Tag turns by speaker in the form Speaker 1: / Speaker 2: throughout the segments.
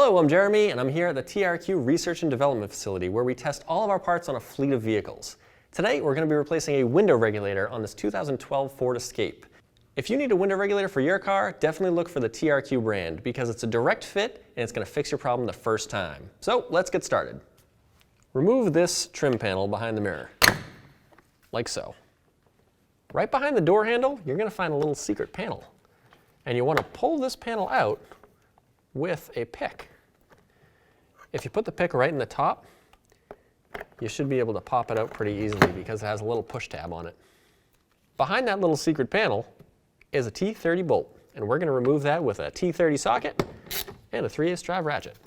Speaker 1: Hello, I'm Jeremy, and I'm here at the TRQ Research and Development Facility where we test all of our parts on a fleet of vehicles. Today, we're going to be replacing a window regulator on this 2012 Ford Escape. If you need a window regulator for your car, definitely look for the TRQ brand because it's a direct fit and it's going to fix your problem the first time. So let's get started. Remove this trim panel behind the mirror, like so. Right behind the door handle, you're going to find a little secret panel. And you want to pull this panel out with a pick. If you put the pick right in the top, you should be able to pop it out pretty easily because it has a little push tab on it. Behind that little secret panel is a T30 bolt, and we're going to remove that with a T30 socket and a 3/8 drive ratchet.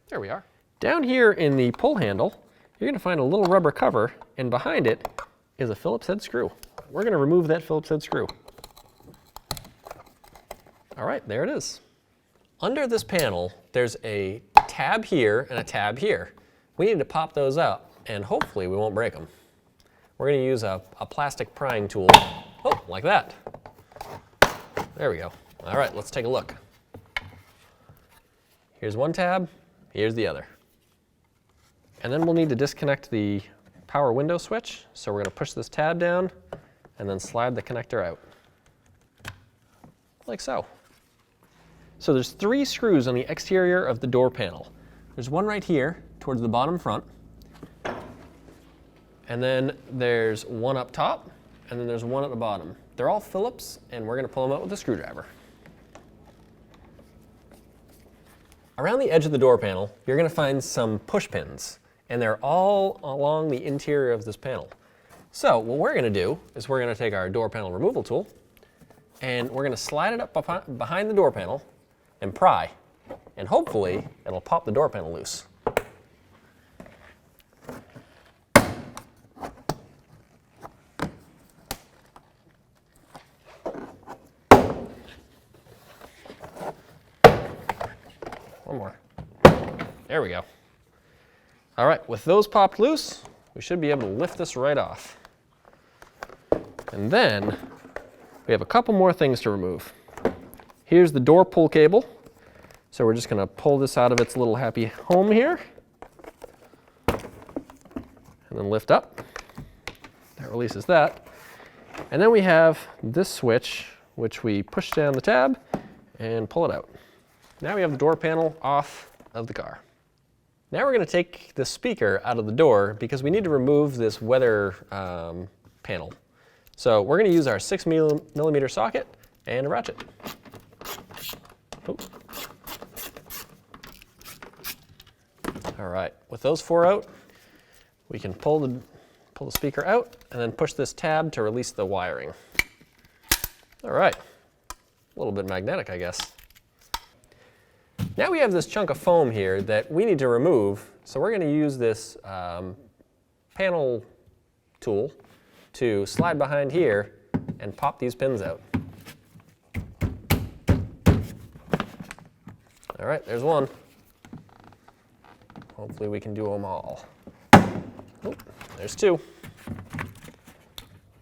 Speaker 1: There we are. Down here in the pull handle, you're going to find a little rubber cover, and behind it is a Phillips head screw. We're going to remove that Phillips head screw. All right, there it is. Under this panel, there's a tab here and a tab here. We need to pop those out, and hopefully we won't break them. We're going to use a plastic prying tool, like that. There we go. All right, let's take a look. Here's one tab, here's the other. And then we'll need to disconnect the power window switch, so we're going to push this tab down and then slide the connector out, like so. So there's 3 screws on the exterior of the door panel. There's one right here towards the bottom front, and then there's one up top, and then there's one at the bottom. They're all Phillips, and we're going to pull them out with a screwdriver. Around the edge of the door panel, you're going to find some push pins, and they're all along the interior of this panel. So what we're going to do is we're going to take our door panel removal tool, and we're going to slide it up behind the door panel and pry, and hopefully it'll pop the door panel loose. One more. There we go. All right, with those popped loose, we should be able to lift this right off. And then we have a couple more things to remove. Here's the door pull cable. So we're just going to pull this out of its little happy home here. And then lift up. That releases that. And then we have this switch, which we push down the tab and pull it out. Now we have the door panel off of the car. Now we're going to take the speaker out of the door because we need to remove this weather panel. So we're going to use our 6mm socket and a ratchet. Oops. All right, with those 4 out, we can pull the speaker out and then push this tab to release the wiring. All right, a little bit magnetic, I guess. Now we have this chunk of foam here that we need to remove, so we're going to use this panel tool to slide behind here and pop these pins out. All right, there's one. Hopefully we can do them all. Oh, there's 2.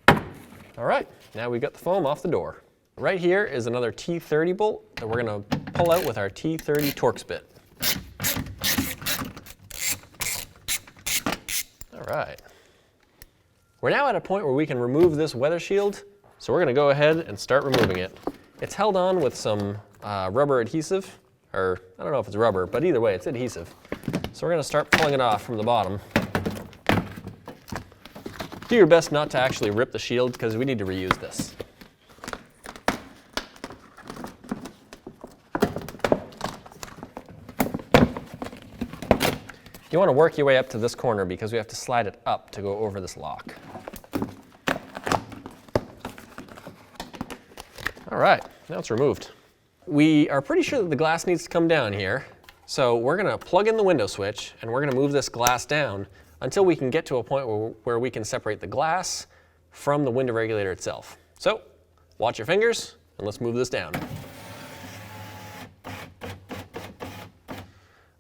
Speaker 1: All right, now we've got the foam off the door. Right here is another T30 bolt that we're going to pull out with our T30 Torx bit. All right. We're now at a point where we can remove this weather shield, so we're going to go ahead and start removing it. It's held on with some rubber adhesive, or I don't know if it's rubber, but either way, it's adhesive. So we're going to start pulling it off from the bottom. Do your best not to actually rip the shield because we need to reuse this. You want to work your way up to this corner because we have to slide it up to go over this lock. All right, now it's removed. We are pretty sure that the glass needs to come down here, so we're going to plug in the window switch and we're going to move this glass down until we can get to a point where we can separate the glass from the window regulator itself. So, watch your fingers and let's move this down.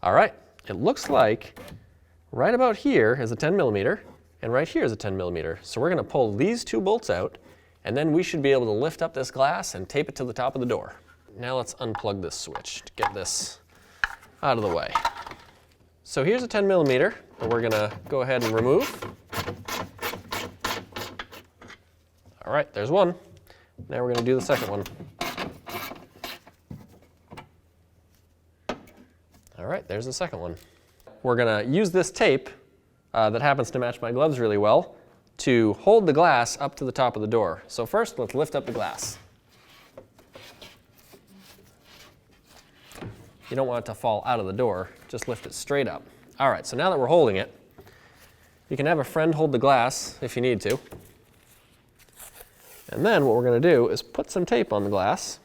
Speaker 1: All right, it looks like right about here is a 10mm and right here is a 10mm. So we're going to pull these 2 bolts out, and then we should be able to lift up this glass and tape it to the top of the door. now let's unplug this switch to get this out of the way. So here's a 10 millimeter that we're gonna go ahead and remove. All right, there's one. Now we're gonna do the second one. All right, there's the second one. We're gonna use this tape that happens to match my gloves really well to hold the glass up to the top of the door. So first, let's lift up the glass. You don't want it to fall out of the door, just lift it straight up. All right, so now that we're holding it, you can have a friend hold the glass if you need to. And then what we're gonna do is put some tape on the glass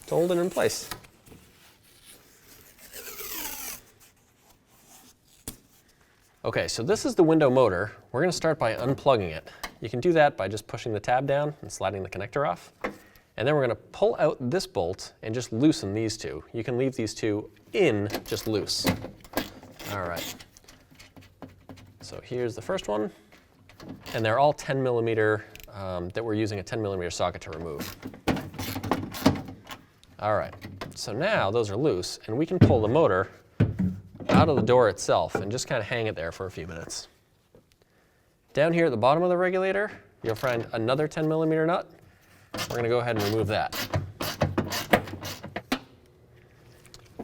Speaker 1: to hold it in place. Okay, so this is the window motor. We're gonna start by unplugging it. You can do that by just pushing the tab down and sliding the connector off. And then we're gonna pull out this bolt and just loosen these two. You can leave these two in just loose. All right. So here's the first one. And they're all 10 millimeter that we're using a 10 millimeter socket to remove. All right, so now those are loose and we can pull the motor out of the door itself and just kind of hang it there for a few minutes. Down here at the bottom of the regulator, you'll find another 10 millimeter nut. We're going to go ahead and remove that.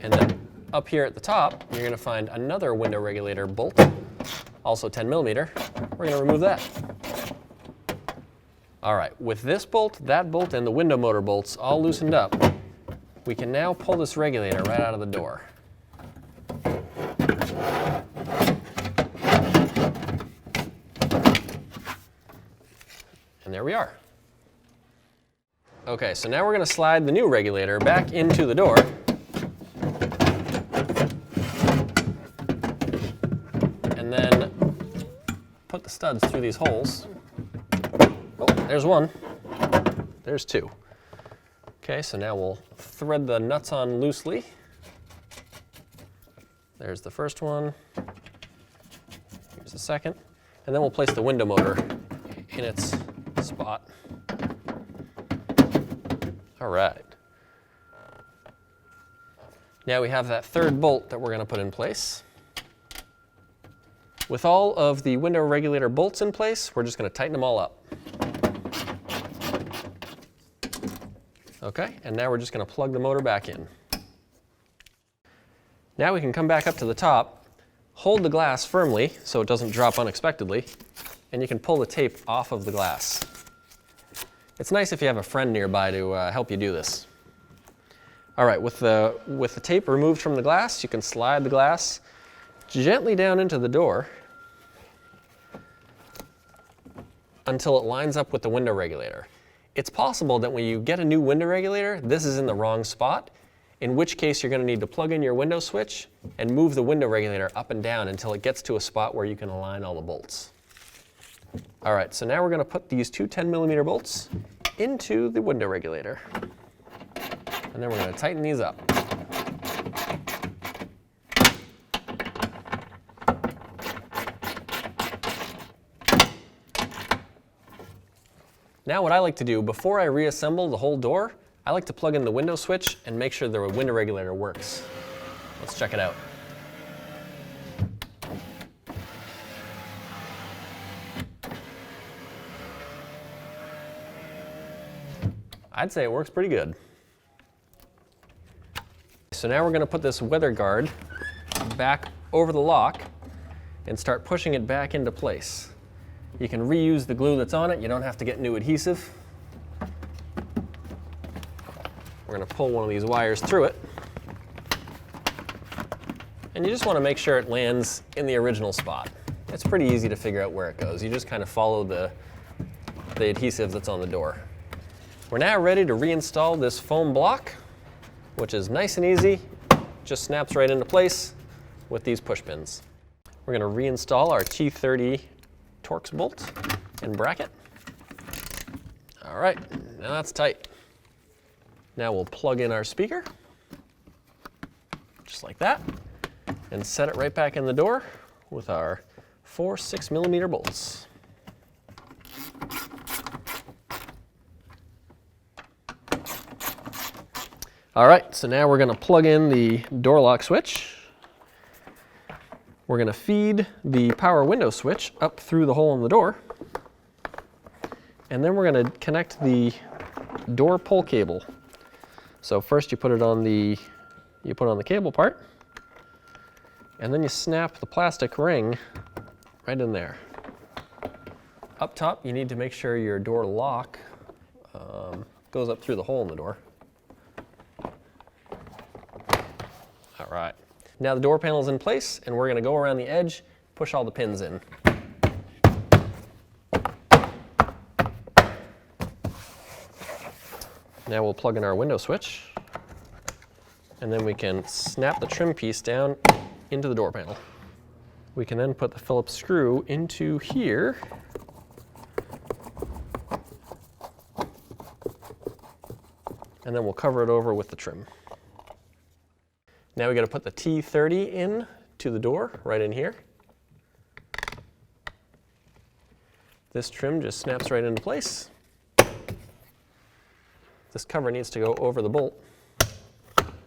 Speaker 1: And then up here at the top, you're going to find another window regulator bolt, also 10 millimeter. We're going to remove that. All right, with this bolt, that bolt, and the window motor bolts all loosened up, we can now pull this regulator right out of the door. And there we are. Okay, so now we're going to slide the new regulator back into the door. And then put the studs through these holes. Oh, there's one. There's two. Okay, so now we'll thread the nuts on loosely. There's the first one. Here's the second. And then we'll place the window motor in its spot. All right. Now we have that third bolt that we're going to put in place. With all of the window regulator bolts in place, we're just going to tighten them all up. Okay, and now we're just going to plug the motor back in. Now we can come back up to the top, hold the glass firmly so it doesn't drop unexpectedly, and you can pull the tape off of the glass. It's nice if you have a friend nearby to help you do this. All right, with the tape removed from the glass, you can slide the glass gently down into the door until it lines up with the window regulator. It's possible that when you get a new window regulator, this is in the wrong spot, in which case you're going to need to plug in your window switch and move the window regulator up and down until it gets to a spot where you can align all the bolts. All right, so now we're going to put these two 10 millimeter bolts into the window regulator. And then we're going to tighten these up. Now what I like to do, before I reassemble the whole door, I like to plug in the window switch and make sure the window regulator works. Let's check it out. I'd say it works pretty good. So now we're going to put this weather guard back over the lock and start pushing it back into place. You can reuse the glue that's on it. You don't have to get new adhesive. We're going to pull one of these wires through it. And you just want to make sure it lands in the original spot. It's pretty easy to figure out where it goes. You just kind of follow the adhesive that's on the door. We're now ready to reinstall this foam block, which is nice and easy. Just snaps right into place with these push pins. We're going to reinstall our T30 Torx bolt and bracket. All right, now that's tight. Now we'll plug in our speaker, just like that, and set it right back in the door with our 4 6 millimeter bolts. All right, so now we're going to plug in the door lock switch. We're going to feed the power window switch up through the hole in the door. And then we're going to connect the door pull cable. So first you put it on the cable part, and then you snap the plastic ring right in there. Up top, you need to make sure your door lock goes up through the hole in the door. All right. Now the door panel is in place, and we're going to go around the edge, push all the pins in. Now we'll plug in our window switch, and then we can snap the trim piece down into the door panel. We can then put the Phillips screw into here. And then we'll cover it over with the trim. Now we got to put the T30 in to the door, right in here. This trim just snaps right into place. This cover needs to go over the bolt,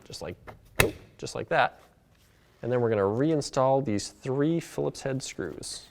Speaker 1: just like that. And then we're going to reinstall these 3 Phillips head screws.